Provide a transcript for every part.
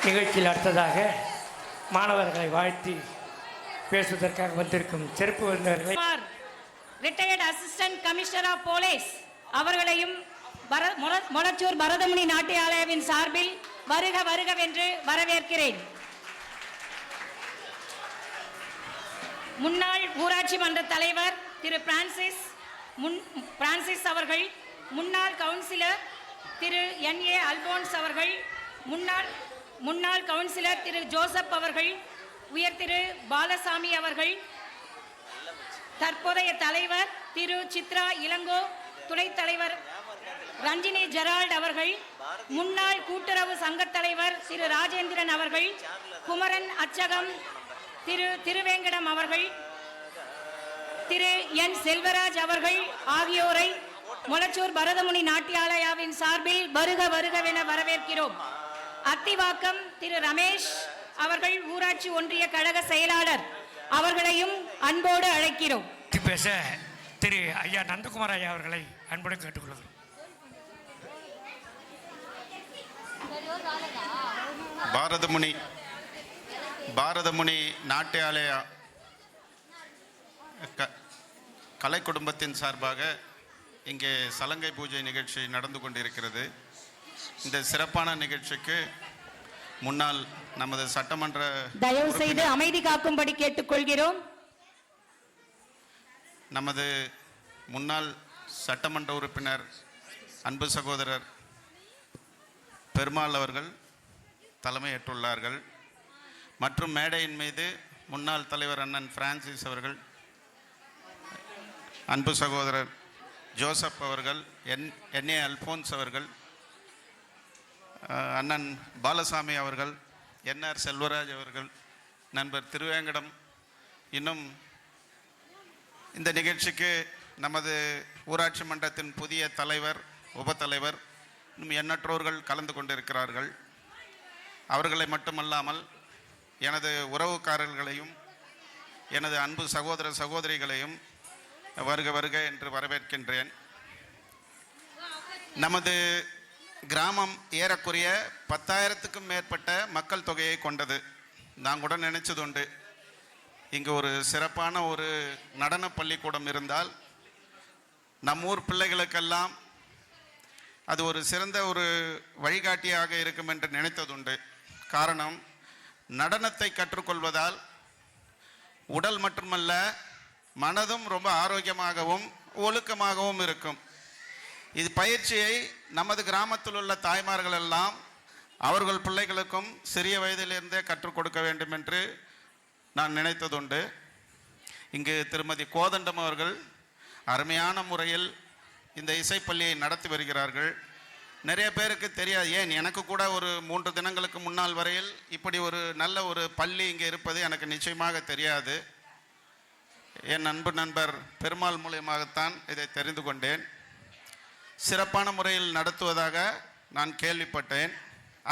நிகழ்ச்சியில் அடுத்ததாக மாணவர்களை வாழ்த்தி பேசுவதற்காக வந்திருக்கும் சிறப்பு விருந்தினர்களை retired assistant commissioner of police அவர்களையும் மொளச்சூர் பரதமுனி நாட்டியாலயவின் சார்பில் வருக வருகவென்று வரவேற்கிறேன். முன்னாள் ஊராட்சி மன்ற தலைவர் திரு பிரான்சிஸ் அவர்கள், முன்னாள் கவுன்சிலர் திரு NA அல்போன்ஸ் அவர்கள், முன்னாள் கவுன்சிலர் திரு ஜோசப் அவர்கள், உயர் திரு பாலசாமி அவர்கள், தற்போதைய தலைவர் திரு சித்ரா இளங்கோ, துணைத் தலைவர் ரஞ்சினி ஜெரால்ட் அவர்கள், முன்னாள் கூட்டுறவு சங்க தலைவர் திரு ராஜேந்திரன் அவர்கள், குமரன் அச்சகம் திரு திருவேங்கடம் அவர்கள், திரு N செல்வராஜ் அவர்கள் ஆகியோரை மொளச்சூர் பரதமுனி நாட்டியாலயாவின் சார்பில் வருக வருகவென வரவேற்கிறோம். அத்திவாக்கம் திரு ரமேஷ் அவர்கள் ஊராட்சி ஒன்றிய கழக செயலாளர் அவர்களையும் அன்போடு அழைக்கிறோம். பேச திரு ஐயா நந்தகுமார் ஐயா அவர்களை அன்புடன் கேட்டுக்கொள்கிறோம். பாரதமுனி நாட்டியாலய கலை குடும்பத்தின் சார்பாக இங்கே சலங்கை பூஜை நிகழ்ச்சி நடந்து கொண்டிருக்கிறது. இந்த சிறப்பான நிகழ்ச்சிக்கு முன்னால் நமது சட்டமன்ற தயவு செய்து அமைதி காக்கும்படி கேட்டுக்கொள்கிறோம். நமது முன்னாள் சட்டமன்ற உறுப்பினர் அன்பு சகோதரர் பெருமாள் அவர்கள் தலைமையேற்றுள்ளார்கள். மற்றும் மேடையின் மீது முன்னாள் தலைவர் அண்ணன் பிரான்சிஸ் அவர்கள், அன்பு சகோதரர் ஜோசப் அவர்கள், NA அல்போன்ஸ் அவர்கள், அண்ணன் பாலசாமி அவர்கள், NR செல்வராஜ் அவர்கள், நண்பர் திருவேங்கடம், இன்னும் இந்த நிகழ்ச்சிக்கு நமது ஊராட்சி மன்றத்தின் புதிய தலைவர், உபத்தலைவர், இன்னும் எண்ணற்றோர்கள் கலந்து கொண்டிருக்கிறார்கள். அவர்களை மட்டுமல்லாமல் எனது உறவுக்காரர்களையும் எனது அன்பு சகோதர சகோதரிகளையும் வருக வருக என்று வரவேற்கின்றேன். நமது கிராமம் ஏறக்குறைய 10,000க்கும் மேற்பட்ட மக்கள் தொகையை கொண்டது. நான் கூட நினைச்சது உண்டு, இங்கு ஒரு சிறப்பான ஒரு நடன பள்ளிக்கூடம் இருந்தால் நம் ஊர் பிள்ளைகளுக்கெல்லாம் அது ஒரு சிறந்த ஒரு வழிகாட்டியாக இருக்கும் என்று நினைத்ததுண்டு. காரணம், நடனத்தை கற்றுக்கொள்வதால் உடல் மட்டுமல்ல மனதும் ரொம்ப ஆரோக்கியமாகவும் ஒழுக்கமாகவும் இருக்கும். இது பயிற்சியை நமது கிராமத்தில் உள்ள தாய்மார்கள் எல்லாம் அவர்கள் பிள்ளைகளுக்கும் சிறிய வயதிலிருந்தே கற்றுக் கொடுக்க வேண்டும் என்று நான் நினைத்ததுண்டு. இங்கு திருமதி கோதண்டம் அவர்கள் அருமையான முறையில் இந்த இசைப்பள்ளியை நடத்தி வருகிறார்கள். நிறைய பேருக்கு தெரியாது, ஏன் எனக்கு கூட ஒரு 3 தினங்களுக்கு முன்னால் வரையில் இப்படி ஒரு நல்ல ஒரு பள்ளி இங்கே இருப்பது எனக்கு நிச்சயமாக தெரியாது. என் அன்பு நண்பர் பெருமாள் மூலியமாகத்தான் இதை தெரிந்து கொண்டேன். சிறப்பான முறையில் நடத்துவதாக நான் கேள்விப்பட்டேன்.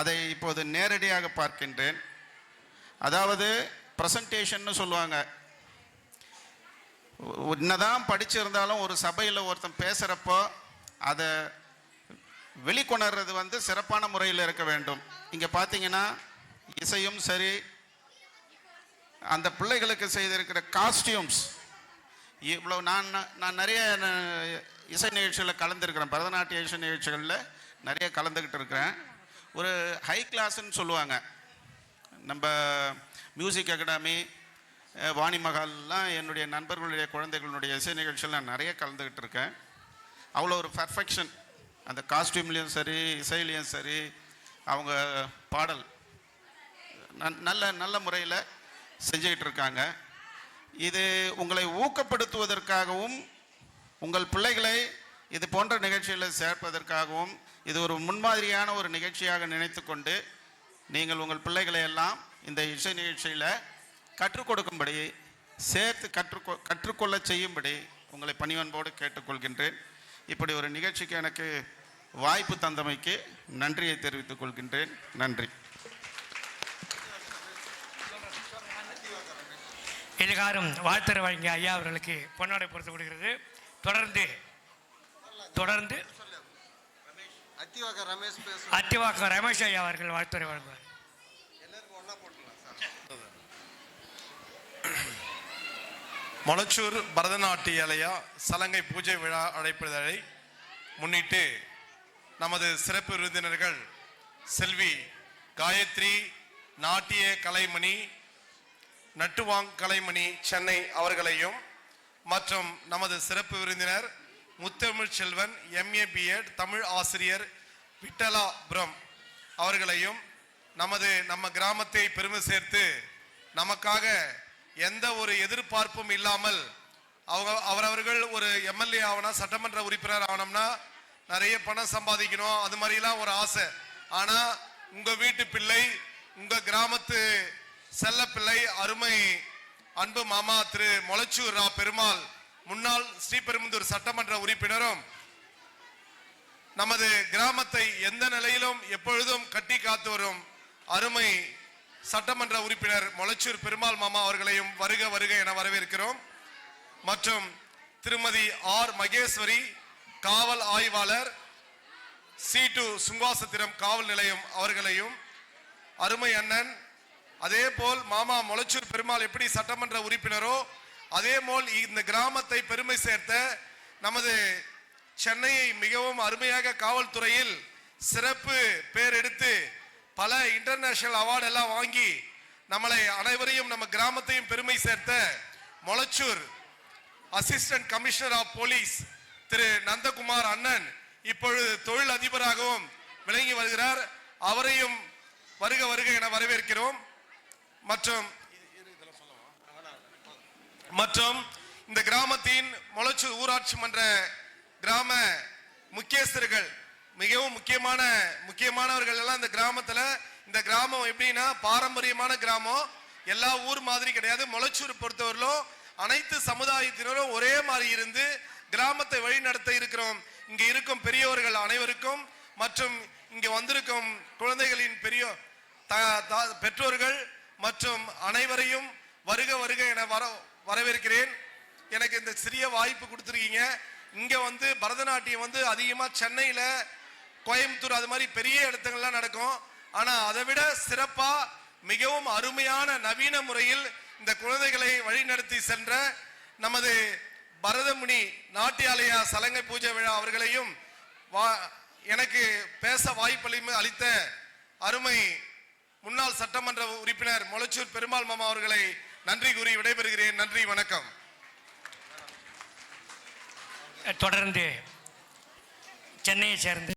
அதை இப்போது நேரடியாக பார்க்கின்றேன். அதாவது ப்ரெசன்டேஷன்னு சொல்லுவாங்க. என்னதான் படிச்சிருந்தாலும் ஒரு சபையில் ஒருத்தன் பேசுகிறப்போ அதை வெளிக்கொணர்றது சிறப்பான முறையில் இருக்க வேண்டும். இங்கே பார்த்தீங்கன்னா இசையும் சரி, அந்த பிள்ளைகளுக்கு செய்திருக்கிற காஸ்டியூம்ஸ், இவ்வளோ நான் நிறைய இசை நிகழ்ச்சிகளில் கலந்துருக்கிறேன். பரதநாட்டிய இசை நிகழ்ச்சிகளில் நிறைய கலந்துக்கிட்டு இருக்கிறேன். ஒரு ஹை கிளாஸ்ன்னு சொல்லுவாங்க. நம்ம மியூசிக் அகாடமி, வாணி மகால்லாம் என்னுடைய நண்பர்களுடைய குழந்தைகளுடைய இசை நிகழ்ச்சியில் நான் நிறைய கலந்துக்கிட்டு இருக்கேன். அவ்வளோ ஒரு பர்ஃபெக்ஷன், அந்த காஸ்டியூம்லேயும் சரி, இசையிலையும் சரி, அவங்க பாடல் நல்ல நல்ல முறையில் செஞ்சுக்கிட்டு இருக்காங்க. இது உங்களை ஊக்கப்படுத்துவதற்காகவும் உங்கள் பிள்ளைகளை இது போன்ற நிகழ்ச்சிகளில் சேர்ப்பதற்காகவும் இது ஒரு முன்மாதிரியான ஒரு நிகழ்ச்சியாக நினைத்து கொண்டு நீங்கள் உங்கள் பிள்ளைகளை எல்லாம் இந்த இசை நிகழ்ச்சியில் கற்றுக் கொடுக்கும்படி, சேர்த்து கற்றுக்கொள்ள செய்யும்படி உங்களை பணிவன்போடு கேட்டுக்கொள்கின்றேன். இப்படி ஒரு நிகழ்ச்சிக்கு எனக்கு வாய்ப்பு தந்தமைக்கு நன்றியை தெரிவித்துக் கொள்கின்றேன். நன்றி. இதுகாரும் வாழ்த்துறை வழங்கிய ஐயா அவர்களுக்கு பொன்னாடை பொறுத்து கொடுக்கிறது. தொடர்ந்து அத்திவாக்கம் ரமேஷ் ஐயா அவர்கள் வாழ்த்துறை வழங்குவார். மொளச்சூர் பரதநாட்டியாலயா சலங்கை பூஜை விழா அழைப்பதை முன்னிட்டு நமது சிறப்பு விருந்தினர்கள் செல்வி காயத்ரி நாட்டிய கலைமணி நட்டுவாங் கலைமணி சென்னை அவர்களையும் மற்றும் நமது சிறப்பு விருந்தினர் முத்தமிழ் செல்வன் MA BEd தமிழ் ஆசிரியர் விட்டலாபுரம் அவர்களையும் நம்ம கிராமத்தை பெருமை சேர்த்து நமக்காக எந்த ஒரு எதிர்பார்ப்பும் இல்லாமல் அவரவர்கள் ஒரு MLA ஆகனா, சட்டமன்ற உறுப்பினர் ஆகணும்னா நிறைய பணம் சம்பாதிக்கணும், அது மாதிரிலாம் ஒரு ஆசை. ஆனா உங்க வீட்டு பிள்ளை, உங்க கிராமத்து செல்ல பிள்ளை, அருமை அன்பு மாமா திரு மொளச்சூர் ரா பெருமாள் முன்னாள் ஸ்ரீபெரும்புதூர் சட்டமன்ற உறுப்பினரும் நமது கிராமத்தை எந்த நிலையிலும் எப்பொழுதும் கட்டி காத்து வரும் அருமை சட்டமன்ற உறுப்பினர் மொளச்சூர் பெருமாள் மாமா அவர்களையும் வருக வருக என வரவேற்கிறோம். மற்றும் திருமதி R மகேஸ்வரி காவல் ஆய்வாளர் C2 சுங்காசத்திரம் காவல் நிலையம் அவர்களையும் அருமை அண்ணன், அதே போல் மாமா மொளச்சூர் பெருமாள் எப்படி சட்டமன்ற உறுப்பினரோ அதே போல் இந்த கிராமத்தை பெருமை சேர்த்த நமது சென்னையை மிகவும் அருமையாக காவல்துறையில் சிறப்பு பேர் எடுத்து பல இன்டர்நேஷனல் அவார்டு எல்லாம் வாங்கி நம்மளை அனைவரையும் நம்ம கிராமத்தையும் பெருமை சேர்த்த Molachur assistant commissioner of police Thiru Nandakumar அண்ணன் இப்பொழுது தொழில் அதிபராகவும் விளங்கி வருகிறார். அவரையும் வருக வருக என வரவேற்கிறோம். மற்றும் இந்த கிராமத்தின் மொளச்சூர் ஊராட்சி மன்ற கிராம முக்கியஸ்தர்கள், மிகவும் முக்கியமானவர்கள் எல்லாம் இந்த கிராமத்துல. இந்த கிராமம் எப்படின்னா பாரம்பரியமான கிராமம், எல்லா ஊர் மாதிரி கிடையாது. மொளச்சூர் பொறுத்தவரையிலும் அனைத்து சமுதாயத்தினரும் ஒரே மாதிரி இருந்து கிராமத்தை வழி நடத்த இருக்கிறோம். இங்க இருக்கும் பெரியவர்கள் அனைவருக்கும் மற்றும் இங்க வந்திருக்கும் குழந்தைகளின் பெற்றோர்கள் மற்றும் அனைவரையும் வருக வருக என வரவேற்கிறேன். எனக்கு இந்த சிறிய வாய்ப்பு கொடுத்துருக்கீங்க. இங்க பரதநாட்டியம் அதிகமா சென்னையில, கோயம்புத்தூர் அது மாதிரி பெரிய இடத்துங்கள்லாம் நடக்கும். ஆனா அதை விட சிறப்பா மிகவும் அருமையான நவீன முறையில் இந்த குழந்தைகளை வழிநடத்தி சென்ற நமது பரதமுனி நாட்டியாலயா சலங்கை பூஜை விழா அவர்களையும் எனக்கு பேச வாய்ப்பு அளித்த அருமை முன்னாள் சட்டமன்ற உறுப்பினர் மொளச்சூர் பெருமாள் மாமா அவர்களை நன்றி கூறி விடைபெறுகிறேன். நன்றி, வணக்கம். தொடர்ந்து சென்னையை சேர்ந்த